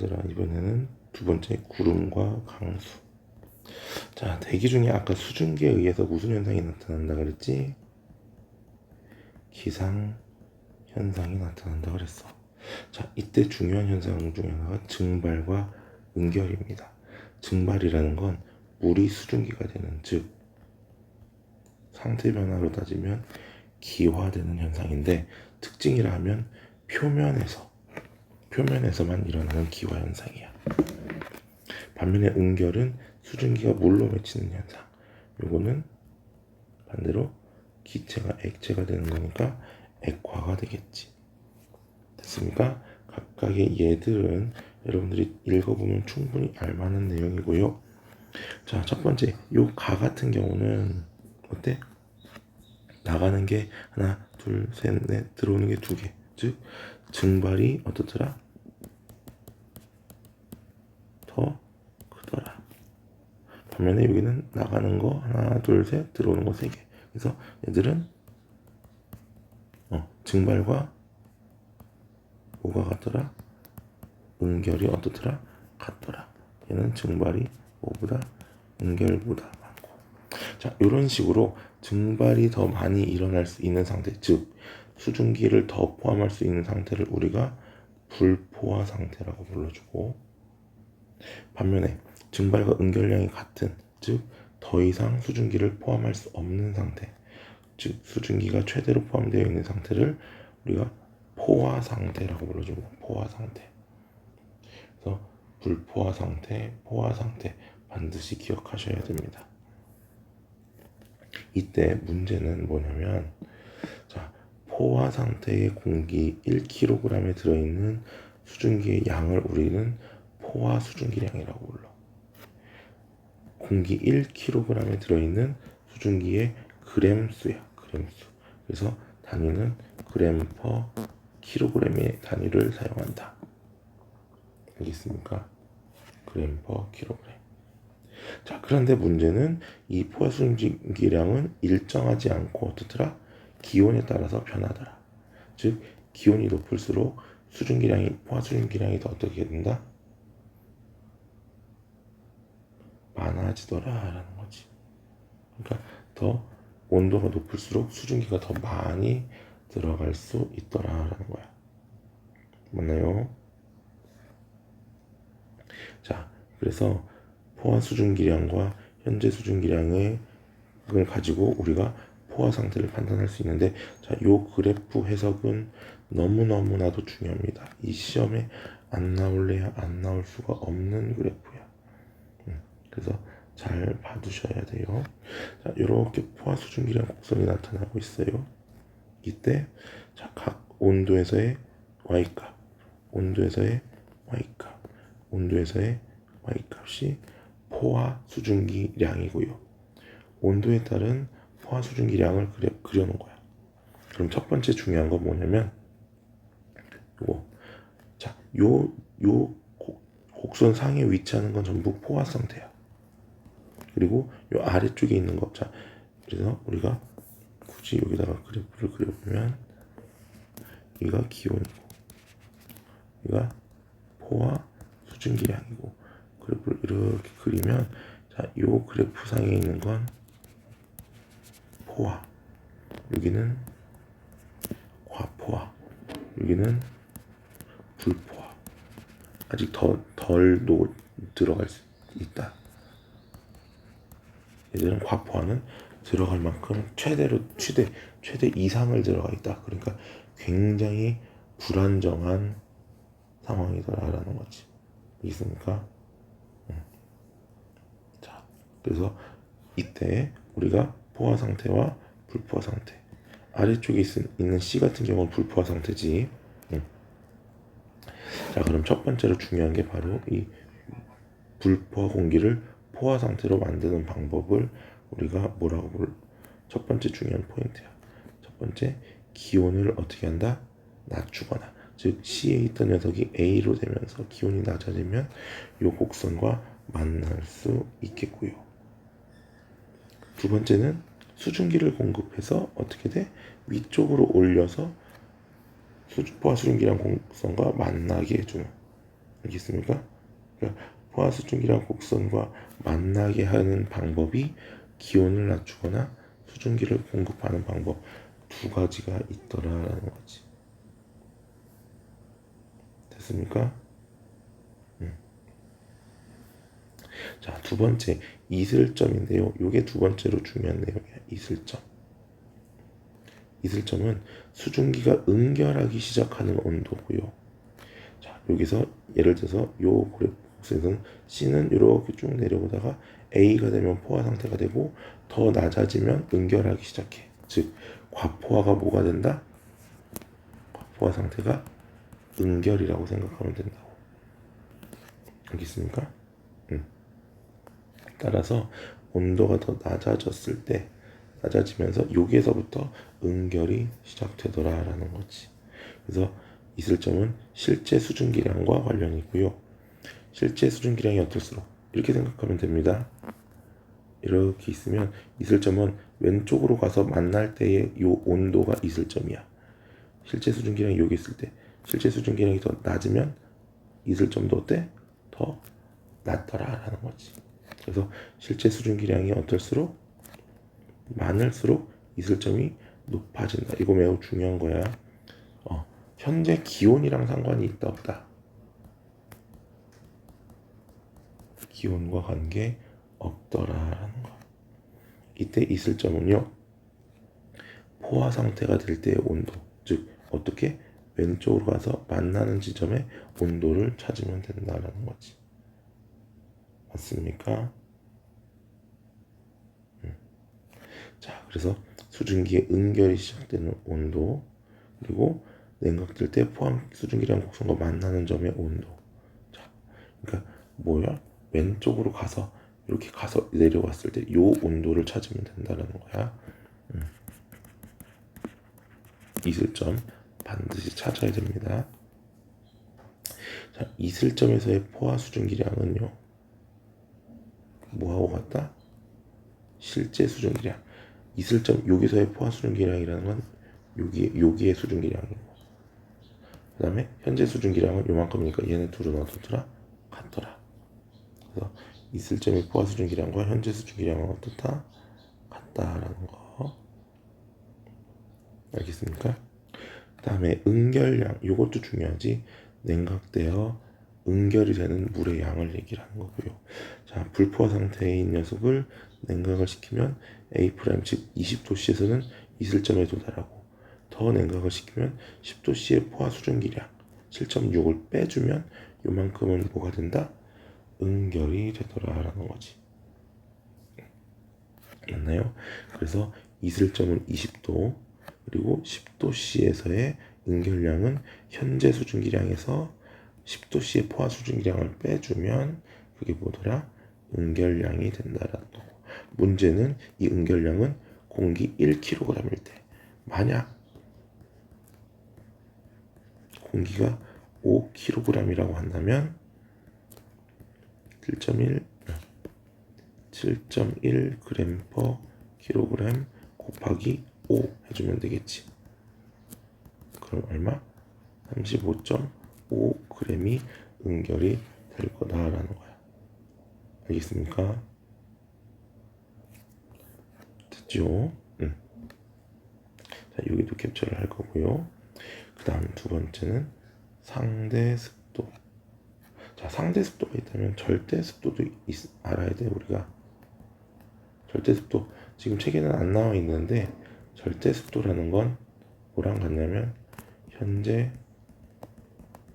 얘들아, 이번에는 두 번째 구름과 강수. 자, 대기 중에 아까 수증기에 의해서 무슨 현상이 나타난다 그랬지? 기상 현상이 나타난다 그랬어. 자, 이때 중요한 현상 중 하나가 증발과 응결입니다. 증발이라는 건 물이 수증기가 되는, 즉 상태 변화로 따지면 기화되는 현상인데, 특징이라 하면 표면에서만 일어나는 기화 현상이야. 반면에 응결은 수증기가 물로 맺히는 현상. 요거는 반대로 기체가 액체가 되는 거니까 액화가 되겠지. 됐습니까? 각각의 얘들은 여러분들이 읽어보면 충분히 알만한 내용이고요. 자, 첫 번째 요 가 같은 경우는 어때? 나가는 게 하나, 둘, 셋, 넷, 들어오는 게 두 개. 즉 증발이 어떻더라? 더 크더라. 반면에 여기는 나가는 거 하나, 둘, 셋, 들어오는 거 세 개. 그래서 얘들은 증발과 뭐가 같더라? 응결이 어떻더라? 같더라. 얘는 증발이 뭐보다 응결보다 많고. 자, 이런 식으로 증발이 더 많이 일어날 수 있는 상태, 즉 수증기를 더 포함할 수 있는 상태를 우리가 불포화 상태라고 불러주고, 반면에 증발과 응결량이 같은, 즉 더 이상 수증기를 포함할 수 없는 상태, 즉 수증기가 최대로 포함되어 있는 상태를 우리가 포화 상태라고 불러주고, 포화 상태. 그래서 불포화 상태, 포화 상태 반드시 기억하셔야 됩니다. 이때 문제는 뭐냐면, 자, 포화 상태의 공기 1kg에 들어있는 수증기의 양을 우리는 포화 수증기량이라고 불러. 공기 1kg에 들어있는 수증기의 그램수야, 그램수. 그래서 단위는 그램 퍼 킬로그램의 단위를 사용한다. 알겠습니까? 그램 퍼 킬로그램. 자, 그런데 문제는 이 포화 수증기량은 일정하지 않고 어떻더라? 기온에 따라서 변하더라. 즉 기온이 높을수록 포화 수증기량이 더 어떻게 된다? 많아지더라라는 거지. 그러니까 더 온도가 높을수록 수증기가 더 많이 들어갈 수 있더라라는 거야. 맞나요? 자, 그래서 포화 수증기량과 현재 수증기량을 가지고 우리가 포화 상태를 판단할 수 있는데, 자, 요 그래프 해석은 너무너무나도 중요합니다. 이 시험에 안 나올래야 안 나올 수가 없는 그래프야. 그래서 잘 봐두셔야 돼요. 자, 이렇게 포화 수증기량 곡선이 나타나고 있어요. 이때 자, 각 온도에서의 Y값, 온도에서의 Y값, 온도에서의 Y값이 포화 수증기량이고요. 온도에 따른 포화 수증기량을 그려놓은 거야. 그럼 첫 번째 중요한 건 뭐냐면 요거. 자, 요 곡선 상에 위치하는 건 전부 포화 상태야. 그리고 요 아래쪽에 있는 거. 자, 그래서 우리가 굳이 여기다가 그래프를 그려보면 여기가 기온이고 여기가 포화 수증기량이고, 그래프를 이렇게 그리면, 자, 요 그래프 상에 있는 건 포화, 여기는 과포화, 여기는 불포화. 아직 덜 들어갈 수 있다. 얘들은 과포화는 들어갈 만큼 최대 이상을 들어가 있다. 그러니까 굉장히 불안정한 상황이다라는 거지. 있습니까? 자, 그래서 이때 우리가 포화 상태와 불포화 상태, 아래쪽에 있는 C 같은 경우는 불포화 상태지. 자, 그럼 첫 번째로 중요한 게 바로 이 불포화 공기를 포화 상태로 만드는 방법을 우리가 뭐라고 첫 번째 중요한 포인트야. 첫 번째, 기온을 어떻게 한다? 낮추거나, 즉 C에 있던 녀석이 A로 되면서 기온이 낮아지면 이 곡선과 만날 수 있겠고요. 두 번째는 수증기를 공급해서 어떻게 돼? 위쪽으로 올려서 포화 수증기량 곡선과 만나게 해주는, 알겠습니까? 그러니까 포화 수증기랑 곡선과 만나게 하는 방법이 기온을 낮추거나 수증기를 공급하는 방법 두 가지가 있더라라는 거지. 됐습니까? 자, 두 번째 이슬점인데요. 이게 두 번째로 중요한 내용이야. 이슬점. 이슬점은 수증기가 응결하기 시작하는 온도고요. 자, 여기서 예를 들어서 요 그래프에서는 C는 이렇게 쭉 내려오다가 A가 되면 포화 상태가 되고 더 낮아지면 응결하기 시작해. 즉 과포화가 뭐가 된다? 과포화 상태가 응결이라고 생각하면 된다고. 알겠습니까? 따라서 온도가 더 낮아졌을 때 낮아지면서 여기에서부터 응결이 시작되더라라는 거지. 그래서 이슬점은 실제 수증기량과 관련이 있고요. 실제 수증기량이 어떨수록 이렇게 생각하면 됩니다. 이렇게 있으면 이슬점은 왼쪽으로 가서 만날 때의 이 온도가 이슬점이야. 실제 수증기량이 여기 있을 때 실제 수증기량이 더 낮으면 이슬점도 어때? 더 낮더라라는 거지. 그래서 실제 수증기량이 어떨수록 많을수록 이슬점이 높아진다. 이거 매우 중요한 거야. 현재 기온이랑 상관이 있다 없다. 기온과 관계 없더라라는 거. 이때 이슬점은요. 포화 상태가 될 때의 온도, 즉 어떻게 왼쪽으로 가서 만나는 지점의 온도를 찾으면 된다라는 거지. 맞습니까? 자, 그래서 수증기의 응결이 시작되는 온도, 그리고 냉각될 때 포함 수증기랑 곡선과 만나는 점의 온도. 자, 그러니까 뭐야? 왼쪽으로 가서 이렇게 가서 내려왔을 때 요 온도를 찾으면 된다는 거야. 이슬점 반드시 찾아야 됩니다. 자, 이슬점에서의 포화 수증기량은요. 뭐하고 같다? 실제 수증기량. 이슬점 여기서의 포화 수증기량이라는 건 여기의 수증기량이고, 그 다음에 현재 수증기량은 요만큼이니까 얘네 둘은 어떻더라? 같더라. 그래서 이슬점의 포화 수증기량과 현재 수증기량은 어떻다? 같다라는 거. 알겠습니까? 그 다음에 응결량, 이것도 중요하지. 냉각되어 응결이 되는 물의 양을 얘기하는 거고요. 자, 불포화 상태인 녀석을 냉각을 시키면 A' 즉 20도씨에서는 이슬점에 도달하고, 더 냉각을 시키면 10도씨의 포화 수증기량 7.6을 빼주면 요만큼은 뭐가 된다? 응결이 되더라라는 거지. 맞나요? 그래서 이슬점은 20도, 그리고 10도씨에서의 응결량은 현재 수증기량에서 10도씨의 포화 수증기량을 빼주면 그게 뭐더라? 응결량이 된다라는 거고. 문제는 이 응결량은 공기 1kg일 때, 만약 공기가 5kg이라고 한다면 7.1 g/kg 곱하기 5 해주면 되겠지. 그럼 얼마? 35.5g이 응결이 될 거다라는 거야. 알겠습니까? 됐죠? 자, 여기도 캡처를 할 거고요. 그 다음 두 번째는 상대 습도. 자, 상대 습도가 있다면 절대 습도도 알아야 돼. 우리가 절대 습도 지금 책에는 안 나와 있는데, 절대 습도라는 건 뭐랑 같냐면 현재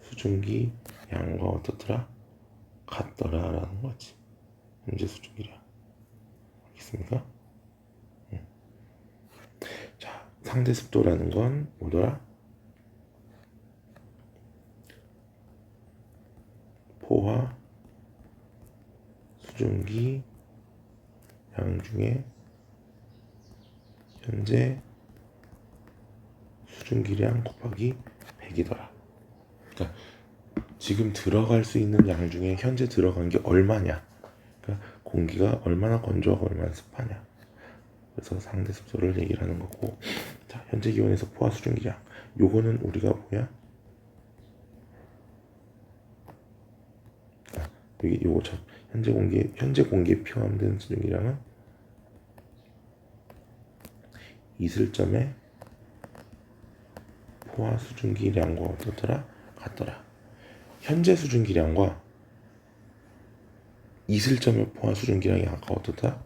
수증기 양과 어떻더라? 같더라라는 거지. 현재 수증기량. 알겠습니까? 자, 상대 습도라는 건 뭐더라? 포화 수증기 양 중에 현재 수증기량 곱하기 100이더라. 그러니까 지금 들어갈 수 있는 양 중에 현재 들어간 게 얼마냐. 그러니까 공기가 얼마나 건조하고 얼마나 습하냐. 그래서 상대 습도를 얘기를 하는 거고. 자, 현재 기온에서 포화 수증기량. 요거는 우리가 뭐야? 여기 요거 참 현재 공기에 포함된 수증기량은 이슬점의 포화 수증기량과 어떻더라? 같더라. 현재 수증기량과 이슬점의 포화 수증기량이 아까 어떻다?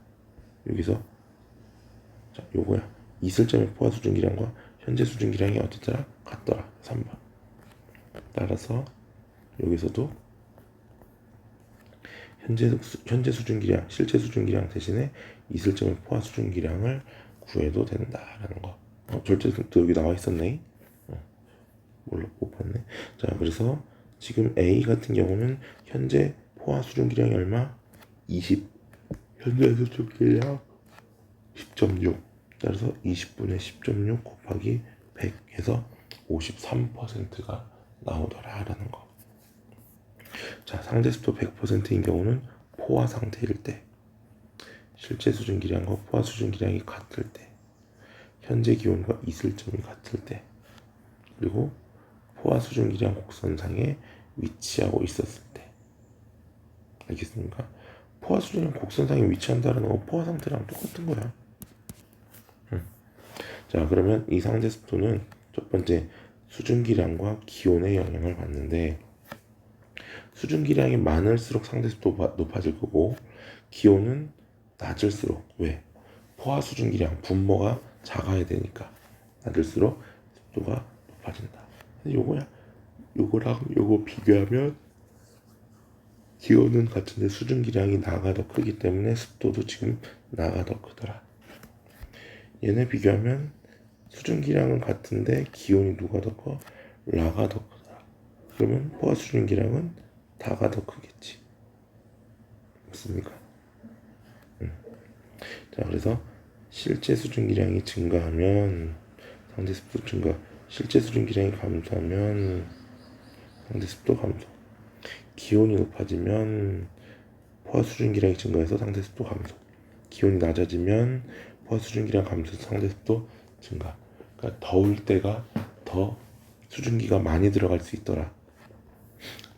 여기서 자 요거야. 이슬점의 포화 수증기량과 현재 수증기량이 어떻더라? 같더라. 3번. 따라서 여기서도 현재 수증기량, 실제 수증기량 대신에 이슬점의 포화 수증기량을 구해도 된다라는 거. 절대도 여기 나와 있었네. 몰라 못 봤네. 자, 그래서 지금 A 같은 경우는 현재 포화 수증기량이 얼마? 20. 현재 수증기량 10.6. 따라서 20분의 10.6 곱하기 100해서 53%가 나오더라라는 거. 자, 상대 습도 100%인 경우는 포화 상태일 때, 실제 수증기량과 포화 수증기량이 같을 때, 현재 기온과 이슬점이 같을 때, 그리고 포화 수증기량 곡선상에 위치하고 있었을 때. 알겠습니까? 포화 수증기량 곡선상에 위치한다는 건 포화 상태랑 똑같은 거야. 자, 그러면 이 상대 습도는 첫 번째 수증기량과 기온의 영향을 받는데, 수증기량이 많을수록 상대 습도가 높아질 거고, 기온은 낮을수록, 왜? 포화 수증기량 분모가 작아야 되니까 낮을수록 습도가 높아진다. 요거야. 요거랑 요거 비교하면 기온은 같은데 수증기량이 나가 더 크기 때문에 습도도 지금 나가 더 크더라. 얘네 비교하면 수증기량은 같은데 기온이 누가 더 커? 라가 더 크더라. 그러면 포화 수증기량은 다가 더 크겠지. 맞습니까? 자, 그래서 실제 수증기량이 증가하면 상대 습도 증가, 실제 수증기량이 감소하면 상대 습도 감소, 기온이 높아지면 포화 수증기량이 증가해서 상대 습도 감소, 기온이 낮아지면 포화 수증기량 감소해서 상대 습도 증가. 그러니까 더울 때가 더 수증기가 많이 들어갈 수 있더라.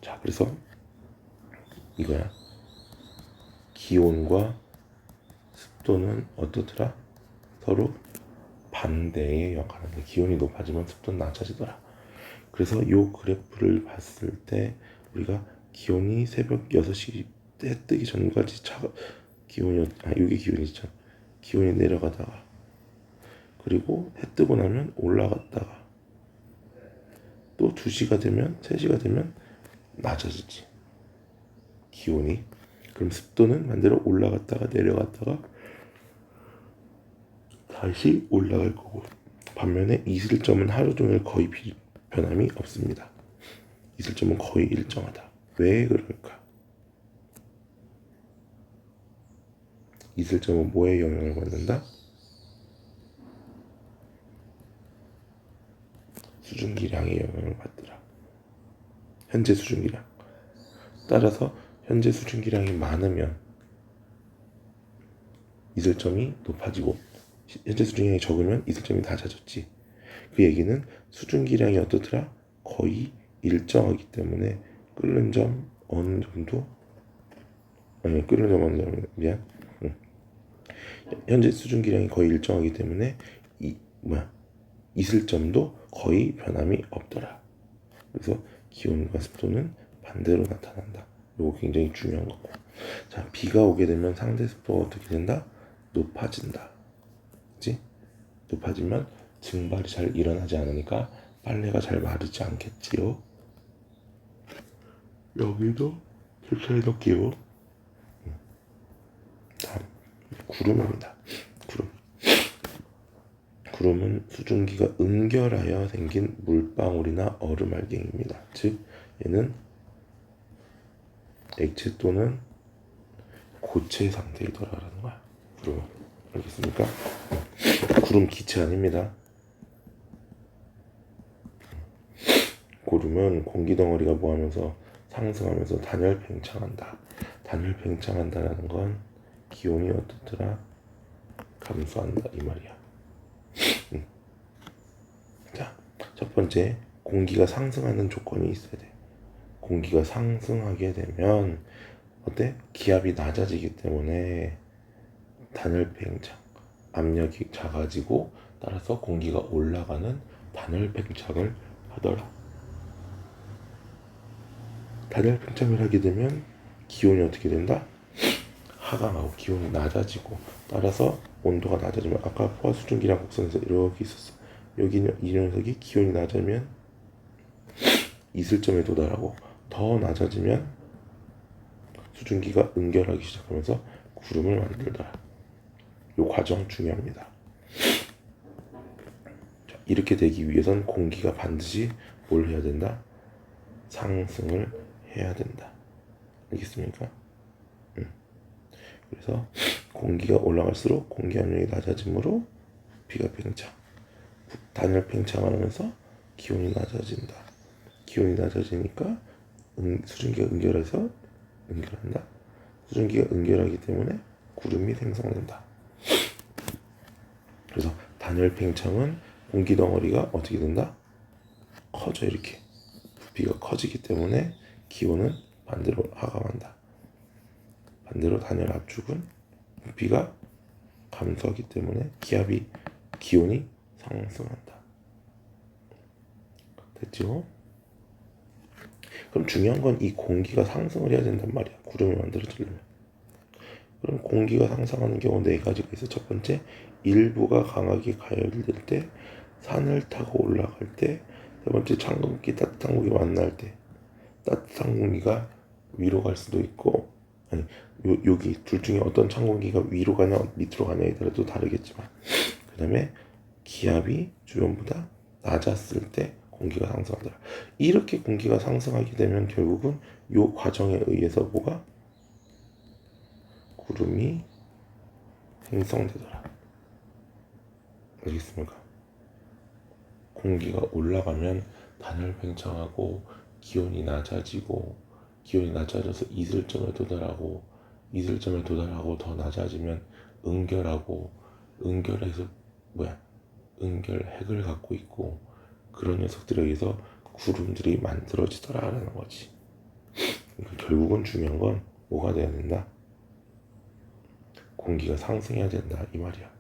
자, 그래서 이거야. 기온과 습도는 어떻더라? 서로 반대의 역할을. 기온이 높아지면 습도는 낮아지더라. 그래서 이 그래프를 봤을 때 우리가 기온이 새벽 6시 해 뜨기 전까지 기온이 이게 기온이죠. 기온이 내려가다가 그리고 해 뜨고 나면 올라갔다가 또 2시가 되면 3시가 되면 낮아지지. 기온이. 그럼 습도는 반대로 올라갔다가 내려갔다가 다시 올라갈 거고, 반면에 이슬점은 하루 종일 거의 변함이 없습니다. 이슬점은 거의 일정하다. 왜 그럴까? 이슬점은 뭐에 영향을 받는다? 수증기량에 영향을 받더라. 현재 수증기량. 따라서 현재 수증기량이 많으면 이슬점이 높아지고, 현재 수증기량이 적으면 이슬점이 낮아졌지. 그 얘기는 수증기량이 어떻더라? 거의 일정하기 때문에 끓는 점 어느 정도? 아니, 끓는 점 어느 정도? 미안. 현재 수증기량이 거의 일정하기 때문에 이슬점도 거의 변함이 없더라. 그래서 기온과 습도는 반대로 나타난다. 이거 굉장히 중요한 거고. 자, 비가 오게 되면 상대 습도가 어떻게 된다? 높아진다. 그치? 높아지면 증발이 잘 일어나지 않으니까 빨래가 잘 마르지 않겠지요. 여기도 설치해 놓을게요. 다음 구름입니다. 구름은 수증기가 응결하여 생긴 물방울이나 얼음 알갱이입니다. 즉 얘는 액체 또는 고체 상태이더라라는 거야. 구름은. 알겠습니까? 구름 기체 아닙니다. 구름은 공기 덩어리가 뭐하면서 상승하면서 단열 팽창한다. 단열 팽창한다라는 건 기온이 어떻더라? 감소한다 이 말이야. 자, 첫 번째 공기가 상승하는 조건이 있어야 돼. 공기가 상승하게 되면 어때? 기압이 낮아지기 때문에 단열 팽창, 압력이 작아지고 따라서 공기가 올라가는 단열 팽창을 하더라. 단열 팽창을 하게 되면 기온이 어떻게 된다? 하강하고 기온이 낮아지고 따라서 온도가 낮아지면 아까 포화 수증기랑 곡선에서 이렇게 있었어. 여기는 이 녀석이 기온이 낮으면 이슬점에 도달하고 더 낮아지면 수증기가 응결하기 시작하면서 구름을 만들더라. 이 과정 중요합니다. 자, 이렇게 되기 위해선 공기가 반드시 뭘 해야 된다? 상승을 해야 된다. 알겠습니까? 그래서 공기가 올라갈수록 공기 압력이 낮아지므로 비가 팽창, 단열 팽창을 하면서 기온이 낮아진다. 기온이 낮아지니까 수증기가 응결해서 응결한다. 수증기가 응결하기 때문에 구름이 생성된다. 그래서 단열 팽창은 공기 덩어리가 어떻게 된다? 커져. 이렇게 부피가 커지기 때문에 기온은 반대로 하강한다. 반대로 단열 압축은 부피가 감소하기 때문에 기온이 상승한다. 됐죠? 그럼 중요한 건 이 공기가 상승을 해야 된단 말이야. 구름이 만들어지려면. 그럼 공기가 상승하는 경우 네 가지가 있어. 첫 번째, 일부가 강하게 가열될 때, 산을 타고 올라갈 때, 세 번째, 찬 공기, 따뜻한 공기 만날 때. 따뜻한 공기가 위로 갈 수도 있고, 아니, 여기 둘 중에 어떤 찬 공기가 위로 가냐 밑으로 가냐에 따라 또 다르겠지만, 그 다음에 기압이 주변보다 낮았을 때 공기가 상승하더라. 이렇게 공기가 상승하게 되면 결국은 이 과정에 의해서 뭐가? 구름이 생성되더라. 알겠습니까? 공기가 올라가면 단열 팽창하고 기온이 낮아져서 이슬점에 도달하고 더 낮아지면 응결해서 응결핵을 갖고 있고 그런 녀석들에 의해서 구름들이 만들어지더라라는 거지. 그러니까 결국은 중요한 건 뭐가 돼야 된다? 공기가 상승해야 된다 이 말이야.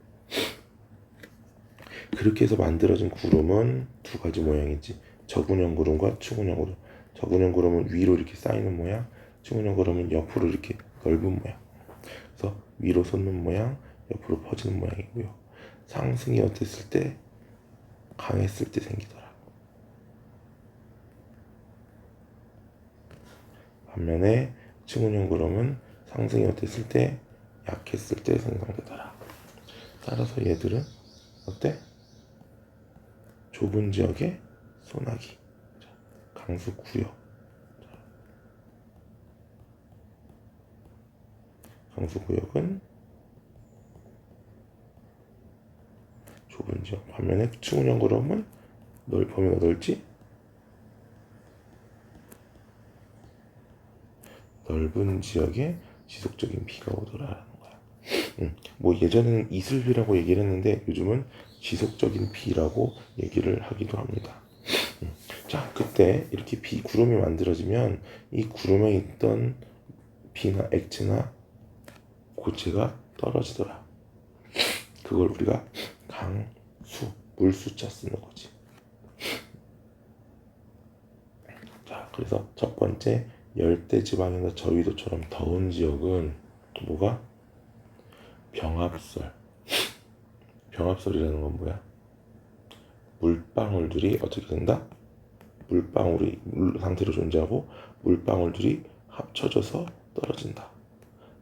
그렇게 해서 만들어진 구름은 두 가지 모양이지. 저군형 구름과 추군형 구름. 저군형 구름은 위로 이렇게 쌓이는 모양, 추군형 구름은 옆으로 이렇게 넓은 모양. 그래서 위로 솟는 모양, 옆으로 퍼지는 모양이고요. 상승이 어땠을 때? 강했을 때 생기더라. 반면에 추군형 구름은 상승이 어땠을 때? 약했을 때 생성되더라. 따라서 얘들은 어때? 좁은 지역의 소나기, 강수구역. 강수구역은 좁은 지역. 반면에 추운형 구름은 범위가 넓지? 넓은 지역에 지속적인 비가 오더라라는 거야. 뭐 예전에는 이슬비라고 얘기를 했는데 요즘은 지속적인 비라고 얘기를 하기도 합니다. 자, 그때 이렇게 구름이 만들어지면 이 구름에 있던 비나 액체나 고체가 떨어지더라. 그걸 우리가 강수, 물수자 쓰는 거지. 자, 그래서 첫 번째 열대 지방이나 저위도처럼 더운 지역은 뭐가? 병합설. 병합설이라는 건 뭐야? 물방울들이 어떻게 된다? 물방울이 물 상태로 존재하고 물방울들이 합쳐져서 떨어진다.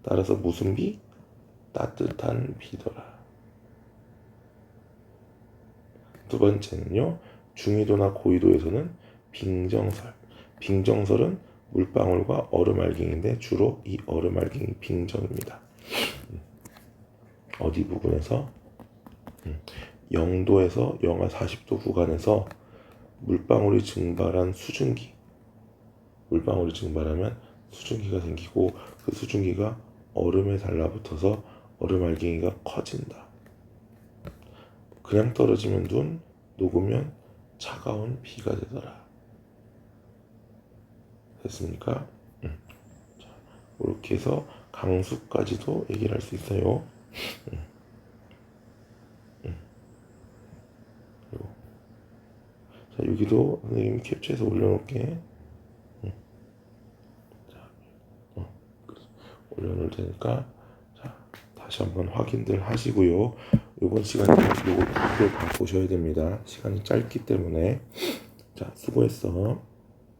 따라서 무슨 비? 따뜻한 비더라. 두 번째는요, 중위도나 고위도에서는 빙정설. 빙정설은 물방울과 얼음 알갱인데 주로 이 얼음 알갱이 빙정입니다. 어디 부분에서? 0도에서 영하 40도 구간에서 물방울이 증발하면 수증기가 생기고 그 수증기가 얼음에 달라붙어서 얼음 알갱이가 커진다. 그냥 떨어지면 눈, 녹으면 차가운 비가 되더라. 됐습니까? 자, 이렇게 해서 강수까지도 얘기를 할 수 있어요. 그리고 자, 여기도 선생님이 캡처해서 올려놓을게. 자, 올려놓을 테니까 자, 다시 한번 확인들 하시고요. 이번 시간에 이거 다 보셔야 됩니다. 시간이 짧기 때문에. 자, 수고했어.